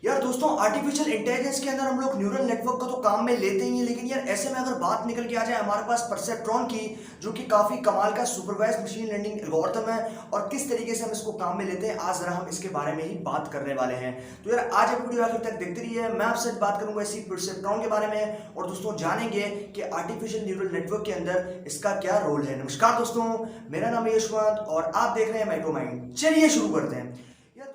यार दोस्तों, artificial intelligence के अंदर हम लोग न्यूरल नेटवर्क का तो काम में लेते ही हैं, लेकिन यार ऐसे में अगर बात निकल के आ जाए हमारे पास परसेप्ट्रॉन की, जो कि काफ़ी कमाल का सुपरवाइज्ड मशीन लर्निंग एल्गोरिथम है, और किस तरीके से हम इसको काम में लेते हैं, आज जरा हम इसके बारे में ही बात करने वाले हैं। तो यार आज आप वीडियो आखिर तक देखते रहिए। मैं आपसे बात करूंगा इसी परसेप्ट्रॉन के बारे में, और दोस्तों जानेंगे कि आर्टिफिशियल न्यूरल नेटवर्क के अंदर इसका क्या रोल है। नमस्कार दोस्तों, मेरा नाम है यशवंत और आप देख रहे हैं माइक्रोमाइंड। चलिए शुरू करते हैं। यार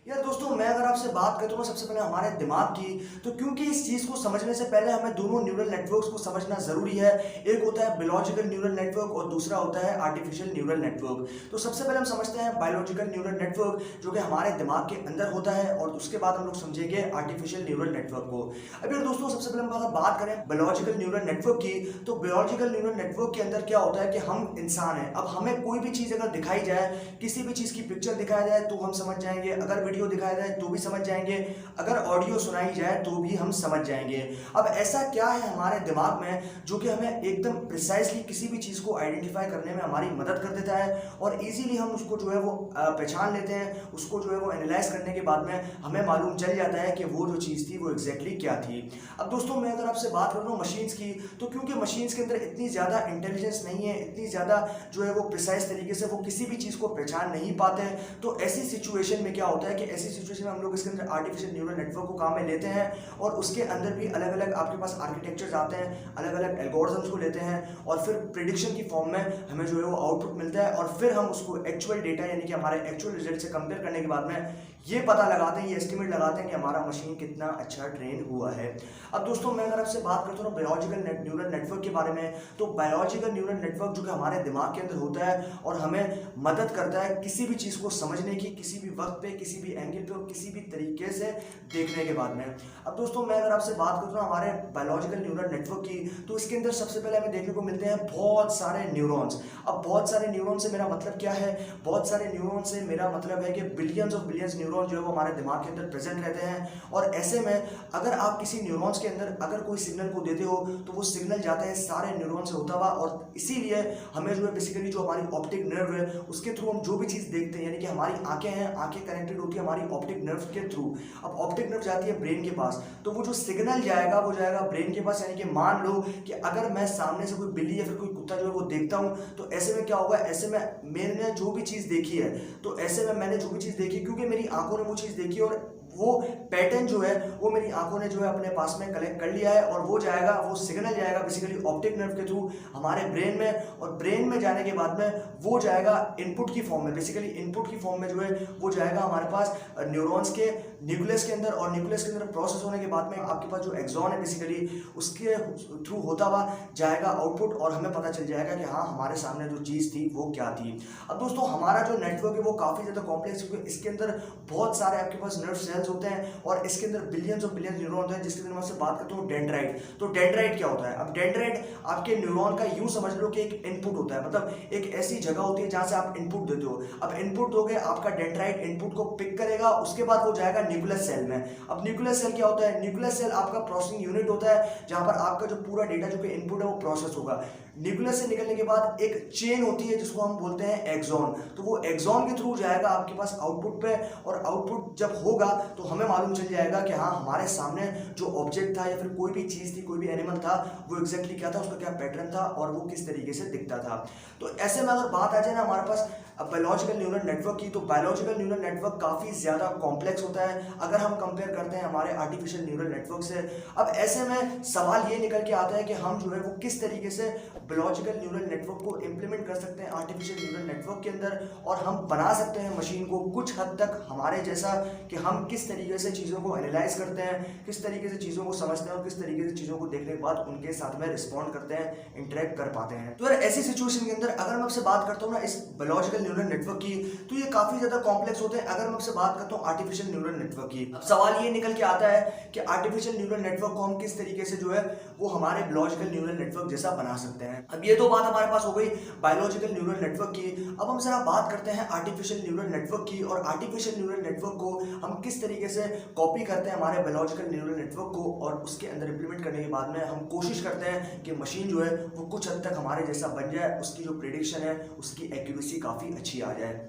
यार दोस्तों, मैं अगर आपसे बात करता हूँ सबसे पहले हमारे दिमाग की, तो क्योंकि इस चीज़ को समझने से पहले हमें दोनों न्यूरल नेटवर्क्स को समझना ज़रूरी है। एक होता है बायोलॉजिकल न्यूरल नेटवर्क और दूसरा होता है आर्टिफिशियल न्यूरल नेटवर्क। तो सबसे पहले हम समझते हैं बायोलॉजिकल न्यूरल नेटवर्क, जो कि हमारे दिमाग के अंदर होता है, और उसके बाद हम लोग समझेंगे आर्टिफिशियल न्यूरल नेटवर्क को। अभी यार दोस्तों, सबसे पहले हम अगर बात करें बायोलॉजिकल न्यूरल नेटवर्क की, तो बायोलॉजिकल न्यूरल नेटवर्क के अंदर क्या होता है कि हम इंसान हैं। अब हमें कोई भी चीज़ अगर दिखाई जाए, किसी भी चीज़ की पिक्चर दिखाया जाए तो हम समझ जाएंगे, अगर वीडियो दिखाया जाए तो भी समझ जाएंगे, अगर ऑडियो सुनाई जाए तो भी हम समझ जाएंगे। अब ऐसा क्या है हमारे दिमाग में जो कि हमें एकदम प्रिसाइसली किसी भी चीज़ को आइडेंटिफाई करने में हमारी मदद कर देता है, और इजीली हम उसको जो है वो पहचान लेते हैं। उसको जो है वो एनालाइज करने के बाद में हमें मालूम चल जाता है कि वो जो चीज़ थी वो एग्जैक्टली क्या थी। अब दोस्तों, मैं अगर आपसे बात कर रहा हूँ मशीन्स की, तो क्योंकि मशीन्स के अंदर इतनी ज़्यादा इंटेलिजेंस नहीं है, इतनी ज़्यादा जो है वो प्रिसाइज तरीके से वो किसी भी चीज़ को पहचान नहीं पाते हैं, तो ऐसी सिचुएशन में क्या होता है कि ऐसी सिचुएशन में हम लोग इसके अंदर आर्टिफिशियल न्यूरल नेटवर्क को काम में लेते हैं, और उसके अंदर भी अलग अलग आपके पास आर्किटेक्चर्स आते हैं, अलग अलग एल्गोरिथम्स को लेते हैं, और फिर प्रिडिक्शन की फॉर्म में हमें जो है वो आउटपुट मिलता है, और फिर हम उसको एक्चुअल डेटा यानी कि हमारे एक्चुअल रिजल्ट से कंपेयर करने के बाद में ये पता लगाते हैं, ये एस्टिमेट लगाते हैं कि हमारा मशीन कितना अच्छा ट्रेन हुआ है। अब दोस्तों, मैं अगर आपसे बात करता हूँ बायोलॉजिकल न्यूरल नेटवर्क के बारे में, तो बायोलॉजिकल न्यूरल नेटवर्क जो कि हमारे दिमाग के अंदर होता है और हमें मदद करता है किसी भी चीज़ को समझने की, किसी भी वक्त पे, किसी भी एंगल पे और किसी भी तरीके से देखने के बाद में। अब दोस्तों, मैं अगर आपसे बात करता हूँ हमारे बायोलॉजिकल न्यूरल नेटवर्क की, तो इसके अंदर सबसे पहले हमें देखने को मिलते हैं बहुत सारे न्यूरॉन्स। अब बहुत सारे न्यूरॉन से मेरा मतलब क्या है? बहुत सारे न्यूरॉन से मेरा मतलब है कि बिलियंस ऑफ बिलियंस न्यूरॉन जो है वो हमारे दिमाग के अंदर प्रेजेंट रहते हैं, और ऐसे में अगर आप किसी न्यूरॉन्स के अंदर अगर कोई सिग्नल को देते हो, तो वो सिग्नल जाता है सारे न्यूरॉन से होता हुआ, और इसीलिए हमें जो है बेसिकली जो हमारी ऑप्टिक नर्व है उसके थ्रू हम जो भी चीज़ देखते हैं, यानी कि हमारी आंखें हैं, आंखें कनेक्टेड होती है हमारी ऑप्टिक नर्व के थ्रू। अब ऑप्टिक नर्व जाती है ब्रेन के पास, तो वो जो सिग्नल जाएगा वो जाएगा ब्रेन के पास। यानी कि मान लो कि अगर मैं सामने से कोई बिल्ली या फिर कोई कुत्ता जो है वो देखता हूँ, तो ऐसे में क्या होगा, ऐसे में मैंने जो भी चीज़ देखी है, तो ऐसे में मैंने जो भी चीज़ देखी, क्योंकि मेरी आंखों ने वो चीज़ देखी, और वो पैटर्न जो है वो मेरी आंखों ने जो है अपने पास में कलेक्ट कर लिया है, और वो जाएगा, वो सिग्नल जाएगा बेसिकली ऑप्टिक नर्व के थ्रू हमारे ब्रेन में, और ब्रेन में जाने के बाद में वो जाएगा इनपुट की फॉर्म में। बेसिकली इनपुट की फॉर्म में जो है वो जाएगा हमारे पास न्यूरॉन्स के न्यूक्लियस के अंदर, और न्यूक्लियस के अंदर प्रोसेस होने के बाद में आपके पास जो एक्सॉन है बेसिकली उसके थ्रू होता हुआ जाएगा आउटपुट, और हमें पता चल जाएगा कि हाँ, हमारे सामने जो चीज़ थी वो क्या थी। अब दोस्तों, हमारा जो नेटवर्क है वो काफ़ी ज़्यादा कॉम्प्लेक्स, क्योंकि इसके अंदर बहुत सारे आपके पास नर्व सेल्स होते हैं, और इसके अंदर बिलियंस ऑफ बिलियंस न्यूरॉन होते हैं, जिसके अंदर मैं आपसे बात करता हूँ डेंड्राइट। तो डेंड्राइट क्या होता है? अब डेंड्राइट आपके न्यूरॉन का यूं समझ लो कि एक इनपुट होता है, मतलब एक ऐसी जगह होती है जहां से आप इनपुट देते हो। अब इनपुट दोगे, आपका डेंड्राइट इनपुट को पिक करेगा, उसके बाद वो जाएगा न्यूक्लियस सेल में। अब न्यूक्लियस सेल क्या होता है? न्यूक्लियस सेल आपका प्रोसेसिंग यूनिट होता है, जहां पर आपका जो पूरा डेटा जो कि इनपुट है वो प्रोसेस होगा। न्यूक्लियस से निकलने के बाद एक चेन होती है जिसको हम बोलते हैं एक्सॉन, तो वो एक्सॉन के थ्रू जाएगा आपके पास आउटपुट पे, और आउटपुट जब होगा तो हमें मालूम चल जाएगा कि हाँ, हमारे सामने जो ऑब्जेक्ट था या फिर कोई भी चीज़ थी, कोई भी एनिमल था, वो एग्जैक्टली क्या था, उसका क्या पैटर्न था, और वो किस तरीके से दिखता था। तो ऐसे में अगर बात आ जाए ना हमारे पास बायोलॉजिकल न्यूरल नेटवर्क की, तो बायोलॉजिकल न्यूरल नेटवर्क काफ़ी ज़्यादा कॉम्प्लेक्स होता है अगर हम कंपेयर करते हैं हमारे आर्टिफिशियल न्यूरल नेटवर्क से। अब ऐसे में सवाल ये निकल के आता है कि हम जो है वो किस तरीके से बायोलॉजिकल न्यूरल नेटवर्क को इम्प्लीमेंट कर सकते हैं आर्टिफिशियल न्यूरल नेटवर्क के अंदर, और हम बना सकते हैं मशीन को कुछ हद तक हमारे जैसा, कि हम किस तरीके से चीज़ों को एनालाइज करते हैं, किस तरीके से चीज़ों को समझते हैं, और किस तरीके से चीज़ों को देखने के बाद उनके साथ में रिस्पॉन्ड करते हैं, इंटरेक्ट कर पाते हैं। तो यार ऐसी सिचुएशन के अंदर अगर मैं आपसे बात करता हूँ ना इस बायोलॉजिकल न्यूरल नेटवर्क की, तो ये काफ़ी ज़्यादा कॉम्प्लेक्स होते हैं। अगर मैं आपसे बात करता हूँ आर्टिफिशियल न्यूरल नेटवर्क की। अब सवाल ये निकल के आता है कि आर्टिफिशियल न्यूरल नेटवर्क को हम किस तरीके से जो है वो हमारे बायोलॉजिकल न्यूरल नेटवर्क जैसा बना सकते हैं। अब ये तो बात हमारे पास हो गई बायोलॉजिकल न्यूरल नेटवर्क की। अब हम जरा बात करते हैं आर्टिफिशियल न्यूरल नेटवर्क की, और आर्टिफिशियल न्यूरल नेटवर्क को हम किस तरीके से कॉपी करते हैं हमारे बायोलॉजिकल न्यूरल नेटवर्क को, और उसके अंदर इंप्लीमेंट करने के बाद में हम कोशिश करते हैं कि मशीन जो है वो कुछ हद तक हमारे जैसा बन जाए, उसकी जो प्रेडिक्शन है उसकी एक्यूरेसी काफ़ी अच्छी आ जाए।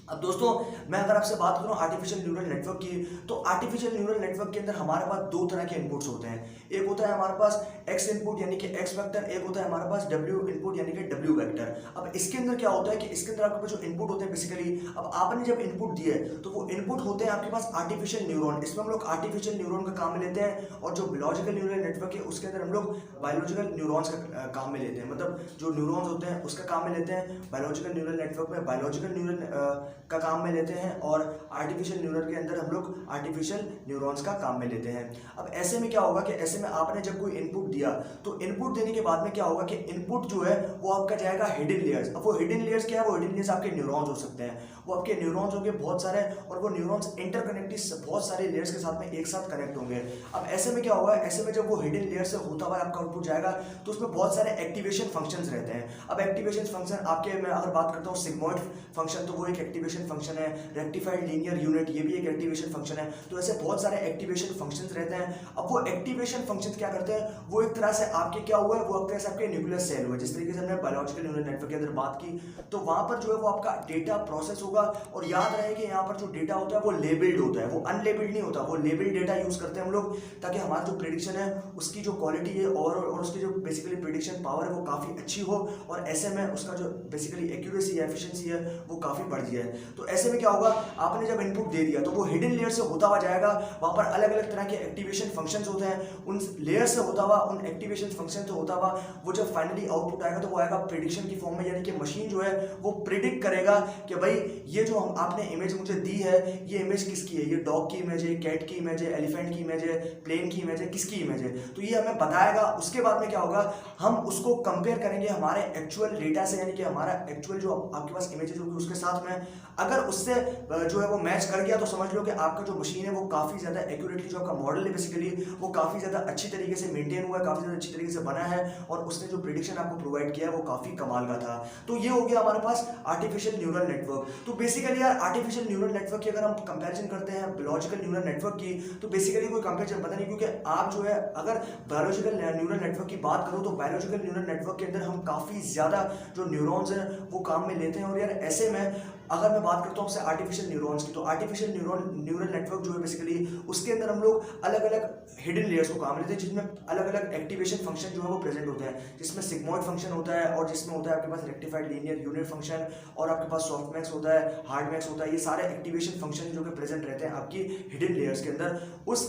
अब दोस्तों, मैं अगर आपसे बात करूं आर्टिफिशियल न्यूरल नेटवर्क की, तो आर्टिफिशियल न्यूरल नेटवर्क के अंदर हमारे पास दो तरह के इनपुट्स होते हैं। एक होता है हमारे पास एक्स इनपुट यानी कि एक्स वेक्टर, एक होता है हमारे पास डब्ल्यू इनपुट यानी कि डब्ल्यू वेक्टर। अब इसके अंदर क्या होता है कि इसके अंदर आपके पास जो इनपुट होते हैं बेसिकली, अब आपने जब इनपुट दिए तो वो इनपुट होते हैं आपके पास आर्टिफिशियल न्यूरॉन। इसमें हम लोग आर्टिफिशियल न्यूरॉन का काम में लेते हैं, और जो बायोलॉजिकल न्यूरल नेटवर्क है उसके अंदर हम लोग बायोलॉजिकल न्यूरॉन्स का काम में लेते हैं। मतलब जो न्यूरॉन्स होते हैं उसका काम में लेते हैं, बायोलॉजिकल न्यूरल नेटवर्क में बायोलॉजिकल न्यूरल का काम में लेते हैं, और आर्टिफिशियल न्यूरल के अंदर हम लोग आर्टिफिशियल न्यूरॉन्स का काम में लेते हैं। अब ऐसे में क्या होगा कि ऐसे में आपने जब कोई इनपुट दिया तो इनपुट देने के बाद में क्या होगा कि इनपुट जो है वो आपका जाएगा हिडन लेयर्स। अब वो हिडन लेयर्स क्या है? वो हिडन लेयर्स आपके न्यूरॉन्स हो सकते हैं, वो आपके न्यूरॉन्स होंगे बहुत सारे, और वो न्यूरॉन्स इंटरकनेक्टेड बहुत सारे लेयर्स के साथ में एक साथ कनेक्ट होंगे। अब ऐसे में क्या होगा, ऐसे में जब वो हिडन लेयर से होता हुआ आपका आउटपुट जाएगा तो उसमें बहुत सारे एक्टिवेशन फंक्शंस रहते हैं। अब एक्टिवेशन फंक्शन आपके, मैं अगर बात करता हूँ सिग्मॉइड फंक्शन, तो वो एक एक्टिवेशन फंक्शन है। रेक्टिफाइड लीनियर यूनिट, ये भी एक एक्टिवेशन फंक्शन है। तो ऐसे बहुत सारे एक्टिवेशन फंक्शंस रहते हैं। अब वो एक्टिवेशन फंक्शंस क्या करते हैं, वो एक तरह से आपके क्या हुआ है, वो एक तरह से आपके न्यूक्लियर सेल हुआ। जिस तरीके से हमने बायोलॉजिकल न्यूरल नेटवर्क के अंदर बात की, तो वहां पर जो है वो आपका डेटा प्रोसेस होगा, और याद रहे कि यहाँ पर जो डेटा होता है वो लेबल्ड होता है, वो अनलेबल्ड नहीं होता। वो लेबल्ड डेटा यूज करते हैं हम लोग, ताकि हमारा जो प्रेडिक्शन है उसकी जो क्वालिटी है और उसकी जो बेसिकली प्रेडिक्शन पावर है वो काफी अच्छी हो, और ऐसे में उसका जो बेसिकली एक्यूरेसी या एफिशिएंसी है वो काफी बढ़ जाए। तो ऐसे में क्या होगा, आपने जब इनपुट दे दिया तो वो हिडन लेयर से होता हुआ जाएगा, वहां पर अलग अलग तरह के एक्टिवेशन फंक्शंस होते हैं, उन लेयर से होता हुआ, उन एक्टिवेशन फंक्शन से होता हुआ वो जब फाइनली आउटपुट आएगा तो वो आएगा प्रेडिक्शन की फॉर्म में। यानी कि मशीन जो है वो प्रिडिक्ट करेगा कि भाई ये जो आपने इमेज मुझे दी है, ये इमेज किसकी है, ये डॉग की इमेज है, कैट की इमेज है, एलिफेंट की इमेज है, प्लेन की इमेज है, किसकी इमेज है, तो ये हमें बताएगा। उसके बाद में क्या होगा, हम उसको कंपेयर करेंगे हमारे एक्चुअल डेटा से, यानी कि हमारा एक्चुअल जो आपके पास इमेज है उसके साथ में, अगर उससे जो है वो मैच कर गया तो समझ लो कि आपका जो मशीन है वो काफी ज्यादा एक्यूरेटली, जो आपका मॉडल है बेसिकली वो काफी ज्यादा अच्छी तरीके से मेंटेन हुआ है, काफी ज्यादा अच्छी तरीके से बना है, और उसने जो प्रेडिक्शन आपको प्रोवाइड किया है वो काफी कमाल का था। तो ये हो गया हमारे पास आर्टिफिशियल न्यूरल नेटवर्क। तो बेसिकली यार आर्टिफिशियल न्यूरल नेटवर्क की अगर हम कंपैरिजन करते हैं बायोलॉजिकल न्यूरल नेटवर्क की, तो बेसिकली कोई कंपैरिजन पता नहीं, क्योंकि आप जो है अगर बायोलॉजिकल न्यूरल नेटवर्क की बात करो तो बायोलॉजिकल न्यूरल नेटवर्क के अंदर हम काफी ज्यादा जो न्यूरॉन्स हैं वो काम में लेते हैं। और यार ऐसे में अगर मैं बात करता हूँ आपसे आर्टिफिशियल न्यूरॉन्स की, तो आर्टिफिशियल न्यूरल नेटवर्क जो है बेसिकली उसके अंदर हम लोग अलग अलग हिडन लेयर्स को काम लेते हैं, जिसमें अलग अलग एक्टिवेशन फंक्शन जो है वो प्रेजेंट होते हैं, जिसमें सिग्मॉइड फंक्शन होता है, और जिसमें होता है आपके पास रेक्टिफाइड लीनियर यूनिट फंक्शन, और आपके पास सॉफ्टमैक्स होता है, हार्डमैक्स होता है। ये सारे एक्टिवेशन फंक्शन जो कि प्रेजेंट रहते हैं आपकी हिडन लेयर्स के अंदर, उस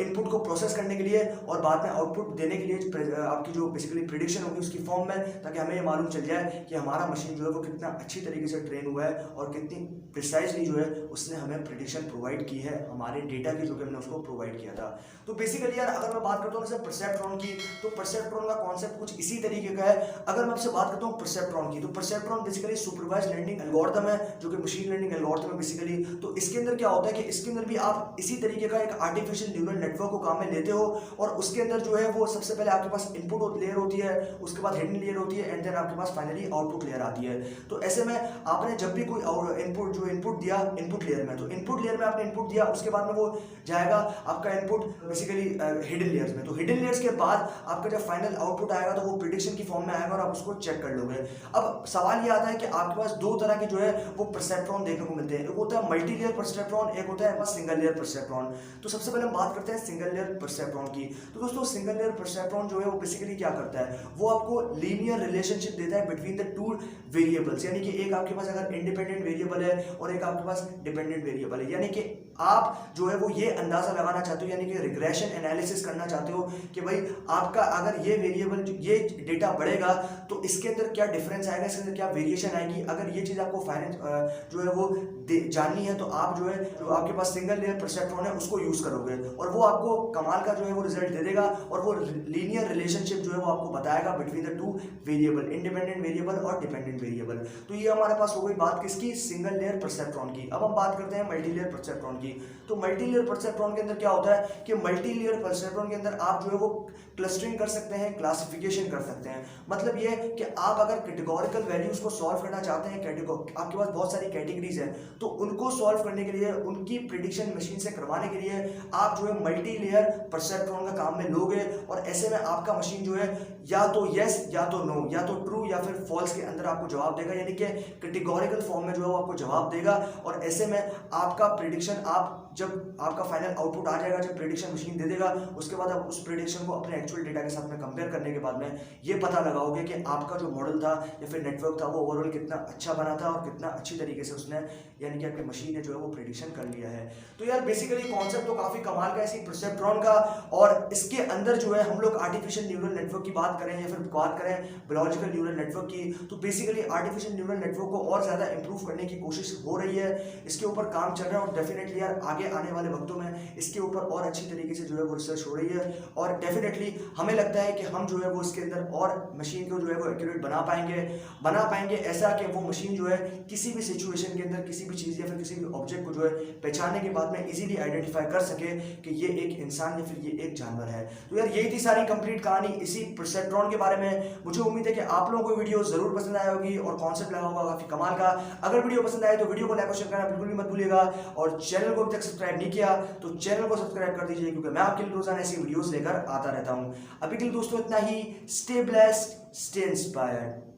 इनपुट को प्रोसेस करने के लिए और बाद में आउटपुट देने के लिए आपकी जो बेसिकली प्रेडिक्शन होगी उसकी फॉर्म में, ताकि हमें ये मालूम चल जाए कि हमारा मशीन जो है वो कितना अच्छी तरीके से ट्रेन हुआ है और कितनी प्रिसाइजली जो है उसने हमें प्रेडिक्शन प्रोवाइड की है हमारे डेटा की, जो कि हमने उसको प्रोवाइड किया था। तो बेसिकली यार अगर मैं बात करता हूँ जैसे परसेप्ट्रॉन की, तो परसेप्ट्रॉन का कॉन्सेप्ट कुछ इसी तरीके का है। अगर मैं आपसे बात करता हूँ परसेप्ट्रॉन की, तो perceptron basically supervise learning algorithm है, जो कि मशीन लर्निंग एल्गोरिथम है बेसिकली। तो इसके अंदर क्या होता है कि इसके अंदर भी आप इसी तरीके का एक आर्टिफिशियल न्यूरल नेटवर्क को काम में लेते हो, और उसके अंदर जो है वो सबसे पहले आपके पास इनपुट लेयर होती है, उसके बाद हिडन लेयर होती है, एंड देन आपके पास फाइनली आउटपुट लेयर आती है। तो ऐसे में आपने जब भी कोई इनपुट दिया इनपुट लेयर में, तो इनपुट लेयर में आपने इनपुट दिया, उसके बाद में वो जाएगा आपका इनपुट बेसिकली हिडन लेयर्स में। तो हिडन लेयर्स के बाद आपका जब फाइनल आउटपुट आएगा तो वो प्रेडिक्शन की फॉर्म में आएगा, और आप उसको चेक कर लोगे। अब सवाल ये आता है कि आपके पास दो तरह के जो है वो परसेप्ट्रॉन देखने को मिलते हैं, एक होता है मल्टी लेयर परसेप्ट्रॉन, एक होता है सिंगल लेयर परसेप्ट्रॉन। तो सबसे पहले हम बात करते हैं सिंगल लेयर परसेप्ट्रॉन की। तो दोस्तों सिंगल लेयर परसेप्ट्रॉन जो है वो बेसिकली क्या करता है, वो आपको लीनियर रिलेशनशिप देता है बिटवीन द टू वेरिएबल्स, यानी कि एक आपके पास अगर इंडिपेंडेंट वेरिएबल है और एक आपके पास डिपेंडेंट वेरिएबल है, यानी कि आप जो है वो ये अंदाजा लगाना चाहते हो, यानी कि रिग्रेशन एनालिसिस करना चाहते हो कि भाई आपका अगर ये वेरिएबल ये डेटा बढ़ेगा तो इसके अंदर क्या डिफरेंस आएगा, इसके अंदर क्या वेरिएशन आएगी। अगर ये चीज आपको जो है वो जाननी है तो आप जो है जो आपके पास सिंगल लेयर परसेप्ट्रॉन है उसको यूज करोगे, और वो आपको कमाल का जो है वो रिजल्ट दे देगा, और वो लीनियर रिलेशनशिप जो है वो आपको बताएगा between the two variable, independent variable और डिपेंडेंट वेरिएबल। तो ये हमारे पास हो गई बात किसकी, सिंगल लेयर परसेप्ट्रॉन की। अब हम बात करते हैं मल्टी लेयर परसेप्ट्रॉन की। की। तो मल्टी लेयर परसेप्ट्रॉन के अंदर क्या होता है कि मल्टी लेयर परसेप्ट्रॉन के अंदर आप जो है वो क्लस्टरिंग कर सकते हैं, क्लासिफिकेशन कर सकते हैं। मतलब ये कि आप अगर कैटेगोरिकल वैल्यूज को सॉल्व करना चाहते हैं, आपके पास बहुत सारी कैटेगरीज हैं, तो उनको सॉल्व करने के लिए, उनकी प्रिडिक्शन मशीन से करवाने के लिए आप जो है मल्टी लेयर परसेप्ट्रॉन का काम में लोगे, और ऐसे में आपका मशीन जो है या तो यस या तो नो, या तो ट्रू या फिर फॉल्स के अंदर आपको जवाब देगा, यानी कि कैटेगोरिकल फॉर्म में जो है वो आपको जवाब देगा। और ऐसे में आपका प्रिडिक्शन, आप जब आपका फाइनल आउटपुट आ जाएगा, जब प्रिडिक्शन मशीन दे देगा, उसके बाद आप उस प्रिडिक्शन को अपने एक्चुअल डेटा के साथ में कंपेयर करने के बाद में ये पता लगाओगे कि आपका जो मॉडल था या फिर नेटवर्क था वो ओवरऑल कितना अच्छा बना था और कितना अच्छी तरीके से उसने, यानी कि आपकी मशीन ने जो है वो प्रिडिक्शन कर लिया है। तो यार बेसिकली कॉन्सेप्ट तो काफी कमाल का है इसी परसेप्ट्रॉन का, और इसके अंदर जो है हम लोग आर्टिफिशियल न्यूरल नेटवर्क की बात करें या फिर बात करें बायोलॉजिकल न्यूरल नेटवर्क की, तो बेसिकली आर्टिफिशियल न्यूरल नेटवर्क को और ज्यादा इंप्रूव करने की कोशिश हो रही है, इसके ऊपर काम चल रहा है, और डेफिनेटली यार आगे आने वाले वक्तों में इसके ऊपर और अच्छी तरीके से जो है वो रिसर्च हो रही है, और डेफिनेटली हमें लगता है कि हम जो है वो इसके अंदर और मशीन को जो है वो एक्यूरेट बना पाएंगे ऐसा कि वो मशीन जो है किसी भी सिचुएशन के अंदर किसी भी चीज़ या फिर किसी भी ऑब्जेक्ट को जो है पहचानने के बाद में इजीली आइडेंटिफाई कर सके कि ये एक इंसान या फिर ये एक जानवर है। तो यार यही थी सारी कंप्लीट कहानी इसी परसेप्ट्रॉन के बारे में। मुझे उम्मीद है कि आप लोगों को वीडियो जरूर पसंद आया होगी और कॉन्सेप्ट लगा होगा काफी कमाल का। अगर वीडियो पसंद आए तो वीडियो को लाइक और शेयर करना बिल्कुल भी मत भूलिएगा, और चैनल को अभी तक सब्सक्राइब नहीं किया तो चैनल को सब्सक्राइब कर दीजिए, क्योंकि मैं आपके लिए रोजाना ऐसी वीडियोस लेकर आता रहता हूं। अभी के लिए दोस्तों इतना ही। Stay blessed, stay inspired.